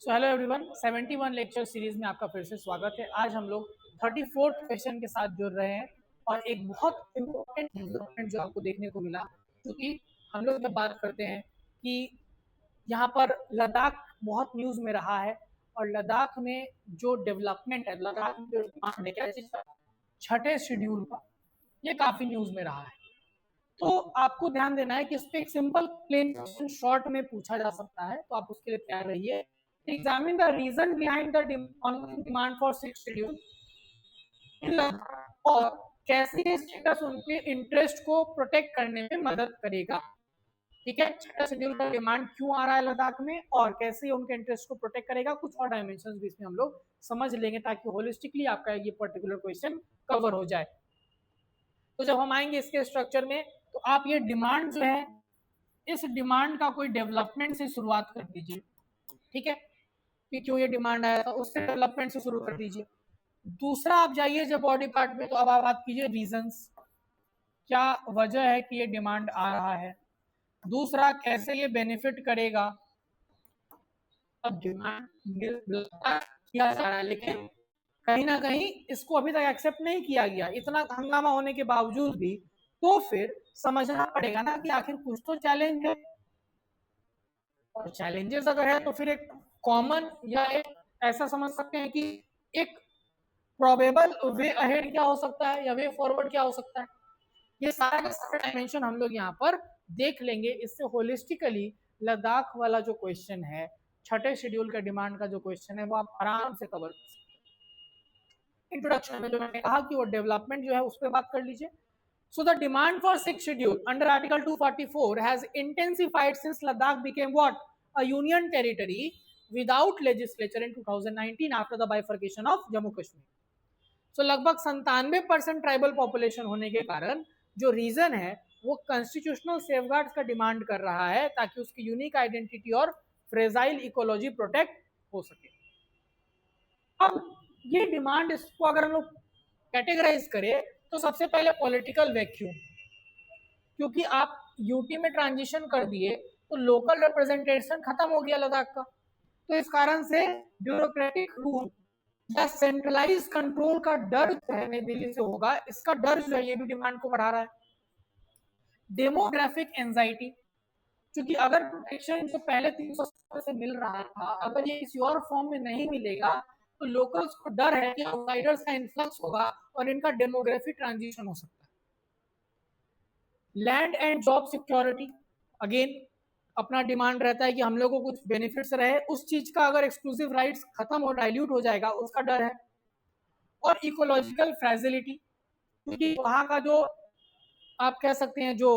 So hello everyone, 71 lecture series में आपका फिर से स्वागत है। आज हम लोग 34th क्वेश्चन के साथ जुड़ रहे हैं और एक बहुत इम्पोर्टेंट डेवलपमेंट जो आपको देखने को मिला, क्योंकि हम लोग जब बात करते हैं कि यहाँ पर लद्दाख बहुत न्यूज में रहा है और लद्दाख में जो डेवलपमेंट है, लद्दाख में जो डिमांड है, क्या चीज का, छठे शेड्यूल का, ये काफी न्यूज में रहा है। तो आपको ध्यान देना है कि इस पे एक सिंपल प्लेन क्वेश्चन शॉर्ट में पूछा जा सकता है, तो आप उसके लिए तैयार रहिए। Examine the reason behind the demand for six schedule और कैसे ये स्टेटस उनके इंटरेस्ट को प्रोटेक्ट करने में मदद करेगा। ठीक है, छठा शेड्यूल का डिमांड क्यों आ रहा है लद्दाख में और कैसे उनके इंटरेस्ट को प्रोटेक्ट करेगा, कुछ और डायमेंशन भी इसमें हम लोग समझ लेंगे ताकि होलिस्टिकली आपका ये पर्टिकुलर क्वेश्चन कवर हो जाए। तो जब हम आएंगे इसके स्ट्रक्चर में, तो आप ये डिमांड जो है, इस डिमांड का कोई डेवलपमेंट से शुरुआत कर दीजिए। ठीक है, कि क्यों ये डिमांड आया था उसके डेवलपमेंट से शुरू कर दीजिए। दूसरा, आप जाइए जब बॉडी पार्ट में, तो अब आप बात कीजिए रीजंस, क्या वजह है कि ये डिमांड आ रहा है। दूसरा, कैसे ये बेनिफिट करेगा। अब डिमांड किया जा रहा है, लेकिन कहीं ना कहीं इसको अभी तक एक्सेप्ट नहीं किया गया, इतना हंगामा होने के बावजूद भी। तो फिर समझना पड़ेगा ना कि आखिर कुछ तो चैलेंज है, और चैलेंजेस अगर है तो फिर एक कॉमन या एक ऐसा समझ सकते हैं कि एक प्रोबेबल वे अहेड क्या हो सकता है या वे फॉरवर्ड क्या हो सकता है। ये सारा का सारा डायमेंशन हम लोग यहाँ पर देख लेंगे। इससे होलिस्टिकली लद्दाख वाला जो क्वेश्चन है, छठे शेड्यूल का डिमांड का जो क्वेश्चन है, वो आप आराम से कवर कर सकते हैं। इंट्रोडक्शन में जो मैंने कहा कि वो डेवलपमेंट जो है उस पर बात कर लीजिए। So the demand for sixth schedule under Article 244 has intensified since Ladakh became what? A union territory without legislature in 2019 after the bifurcation of Jammu Kashmir. So लगभग 97% ट्राइबल पॉपुलेशन होने के कारण जो रीजन है वो कॉन्स्टिट्यूशनल सेफगार्ड्स का demand कर रहा है ताकि उसकी यूनिक आइडेंटिटी और फ्रेजाइल इकोलॉजी प्रोटेक्ट हो सके। अब ये डिमांड, इसको अगर हम लोग कैटेगराइज करें तो सबसे पहले पॉलिटिकल वैक्यूम, क्योंकि आप यूटी में ट्रांजिशन कर दिए तो लोकल रिप्रेजेंटेशन खत्म हो गया लद्दाख का। तो इस कारण से ब्यूरोक्रेटिक रूल या सेंट्रलाइज कंट्रोल का डर जो है नई दिल्ली से होगा, इसका डर जो है ये भी डिमांड को बढ़ा रहा है। डेमोग्राफिक एंजाइटी, क्योंकि अगर प्रोटेक्शन जो पहले 300 से मिल रहा था, अगर ये किसी और फॉर्म में नहीं मिलेगा तो लोकल्स को डर है कि आउटसाइडर्स का इन्फ्लक्स होगा और इनका डेमोग्राफिक ट्रांजिशन हो सकता है। Land and job security, again अपना डिमांड रहता है कि हम लोगों को कुछ बेनिफिट्स रहे, उस चीज का अगर एक्सक्लूसिव राइट्स खत्म हो, डाइल्यूट हो जाएगा, उसका डर है। और इकोलॉजिकल फ्रेजिलिटी, क्योंकि वहाँ का जो आप कह सकते हैं जो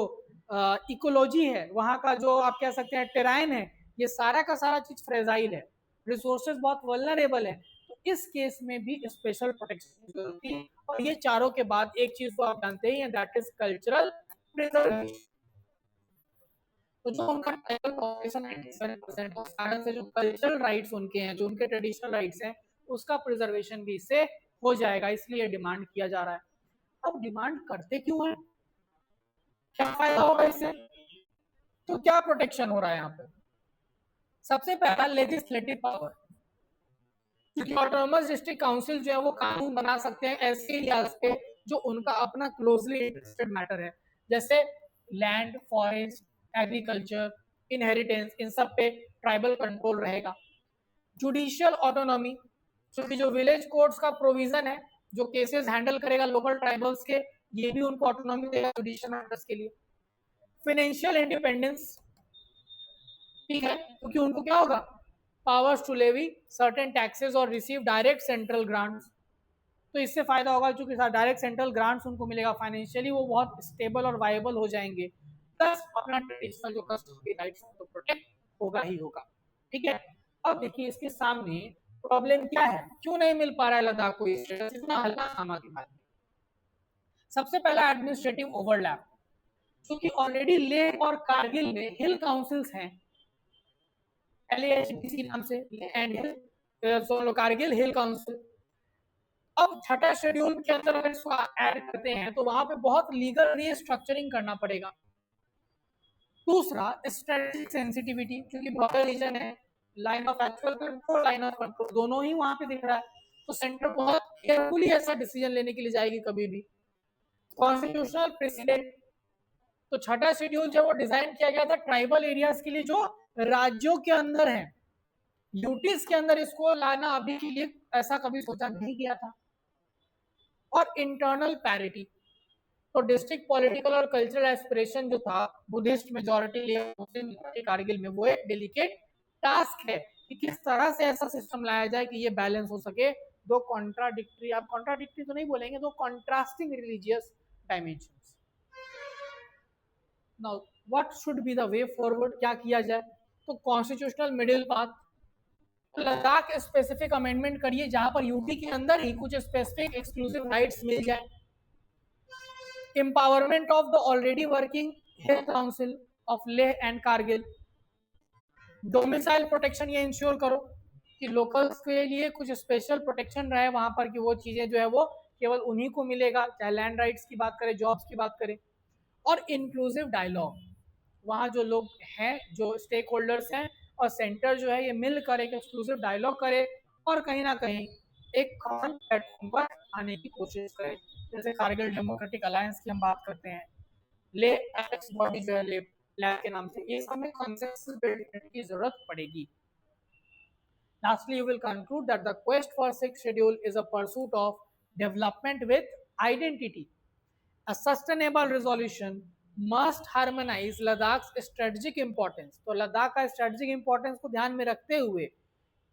इकोलॉजी है, वहाँ का जो आप कह सकते हैं टेराइन है, ये सारा का सारा चीज फ्रेजाइल है, रिसोर्सेज बहुत वल्नरेबल है। तो इस केस में भी स्पेशल प्रोटेक्शन जरूरी है। और ये चारों के बाद एक चीज को आप जानते ही हैं, दैट इज कल्चरल प्रिजर्वेशन। तो जो उनका ट्राइबल पॉपुलेशन 97% उस कारण से जो कल्चरल राइट्स उनके हैं, जो उनके ट्रेडिशनल राइट्स हैं, उसका प्रिजर्वेशन भी इससे हो जाएगा, इसलिए डिमांड किया जा रहा है। अब डिमांड करते क्यों है, क्या फायदा होगा इससे, तो क्या प्रोटेक्शन हो रहा है यहाँ पे। सबसे पहला, लेजिस्लेटिव पावर, क्योंकि ऑटोनोमस डिस्ट्रिक्ट काउंसिल जो है वो कानून बना सकते हैं ऐसे एरियाज पे जो उनका अपना क्लोजली इंटरेस्टेड मैटर है, जैसे लैंड, फॉरेस्ट, एग्रीकल्चर, इनहेरिटेंस, इन सब पे ट्राइबल कंट्रोल रहेगा। जुडिशियल ऑटोनॉमी, क्योंकि जो विलेज कोर्ट्स का प्रोविजन है, जो केसेस हैंडल करेगा लोकल ट्राइबल्स के, ये भी उनको ऑटोनॉमी देगा जुडिशियल मैटर्स के लिए। फाइनेंशियल इंडिपेंडेंस, ठीक है, क्योंकि उनको क्या होगा, powers to levy certain taxes और रिसीव डायरेक्ट सेंट्रल ग्रांट्स। तो इससे फायदा होगा, क्योंकि डायरेक्ट सेंट्रल ग्रांट्स उनको मिलेगा, फाइनेंशियली वो बहुत स्टेबल और वायबल हो जाएंगे, प्लस अपना ट्रेडिशनल जो कस्टम राइट्स तो प्रोटेक्ट होगा ही होगा। ठीक है, अब देखिए इसके सामने प्रॉब्लम क्या है, क्यों नहीं मिल पा रहा है लद्दाख को स्टेटस इतना हल्का नामा के बाद। सबसे पहला, एडमिनिस्ट्रेटिव ओवरलैप, क्योंकि ऑलरेडी लेह और कारगिल में हिल काउंसिल्स हैं, LAHBC नाम से, एंड कारगिल हिल काउंसिल। अब छठा शेड्यूल के अंदर अगर इसको ऐड करते हैं तो वहां पे बहुत लीगल रीस्ट्रक्चरिंग करना पड़ेगा। दूसरा, स्ट्रेटेजिक सेंसिटिविटी, क्योंकि बॉर्डर रीजन है, line of actual control, line of control दोनों ही वहां पे दिख रहा है, तो सेंटर बहुत केयरफुली ऐसा डिसीजन लेने के लिए जाएगी कभी भी। कॉन्स्टिट्यूशनल प्रेसिडेंट, तो छठा शेड्यूल जो वो डिजाइन किया गया था ट्राइबल एरियाज के लिए जो राज्यों के अंदर है, यूटीज के अंदर इसको लाना अभी के लिए ऐसा कभी सोचा नहीं किया था। और इंटरनल पैरिटी, तो डिस्ट्रिक्ट पॉलिटिकल और कल्चरल एस्पिरेशन जो था बुद्धिस्ट मेजोरिटी कारगिल में, वो एक डेलिकेट टास्क है कि किस तरह से ऐसा सिस्टम लाया जाए कि ये बैलेंस हो सके दो कॉन्ट्राडिक्टरी, आप कॉन्ट्राडिक्टरी तो नहीं बोलेंगे, दो contrasting religious dimensions. Now what should be the way forward, क्या किया जाए? तो constitutional middle path, Ladakh specific amendment करिए जहां पर यूटी के अंदर ही कुछ स्पेसिफिक एक्सक्लूसिव राइट्स मिल जाए। Empowerment of the already working health council of Leh and Kargil. Domicile protection, ये इंश्योर करो कि लोकल्स के लिए कुछ स्पेशल प्रोटेक्शन रहे वहां पर, कि वो चीजें जो है वो केवल उन्हीं को मिलेगा, चाहे लैंड राइट्स की बात करें, जॉब्स की बात करें। और इंक्लूसिव डायलॉग, वहाँ जो लोग हैं, जो स्टेक होल्डर्स हैं और सेंटर जो है, ये मिलकर एक एक्सक्लूसिव डायलॉग करे और कहीं ना कहीं एक कॉमन प्लेटफॉर्म पर आने की कोशिश करे। जैसे कारगिल डेमोक्रेटिक अलायंस की हम बात करते हैं, ले एपेक्स बॉडी जो है ले लैब के नाम से, ये सब में कंसेंसस बिल्ड की जरूरत पड़ेगी। Lastly, you will conclude that the quest for sixth schedule is a pursuit of development with identity. A sustainable resolution must harmonize Ladakh's strategic importance. तो लद्दाख का strategic importance को ध्यान में रखते हुए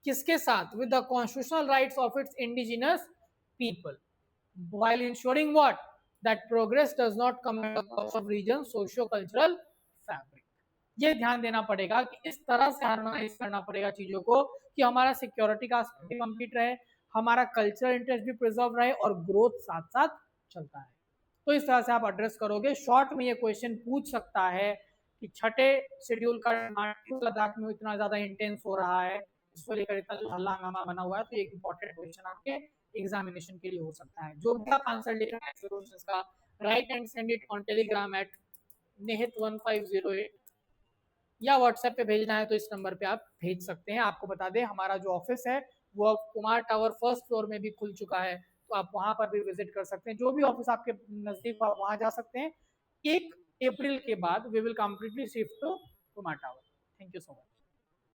किसके साथ? With the constitutional rights of its indigenous people, while ensuring what? That progress does not come at the cost of region's socio-cultural fabric. ये ध्यान देना पड़ेगा कि इस तरह से हार्मोनाइज करना पड़ेगा चीजों को कि हमारा सिक्योरिटी का एस्पेक्ट कंप्लीट रहे, हमारा कल्चरल इंटरेस्ट भी प्रिजर्व रहे और ग्रोथ साथ साथ चलता है। तो इस तरह से आप एड्रेस करोगे। शॉर्ट में ये क्वेश्चन पूछ सकता है कि छठे शेड्यूल का लद्दाख में इतना ज्यादा इंटेंस हो रहा है, इसको लेकर इतना जो हल्ला हंगामा बना हुआ है, तो एक इंपॉर्टेंट क्वेश्चन आपके एग्जामिनेशन के लिए हो सकता है। जो भी आप आंसर लिख रहे हैं का write and send it on Telegram at निहित1508 या व्हाट्सएप पे भेजना है तो इस नंबर पे आप भेज सकते हैं। आपको बता दें हमारा जो ऑफिस है वो कुमार टावर फर्स्ट फ्लोर में भी खुल चुका है, तो आप वहां पर भी विजिट कर सकते हैं। जो भी ऑफिस आपके नजदीक आप वहां जा सकते हैं। 1 अप्रैल के बाद we will completely shift to Kumar tower. Thank you so much.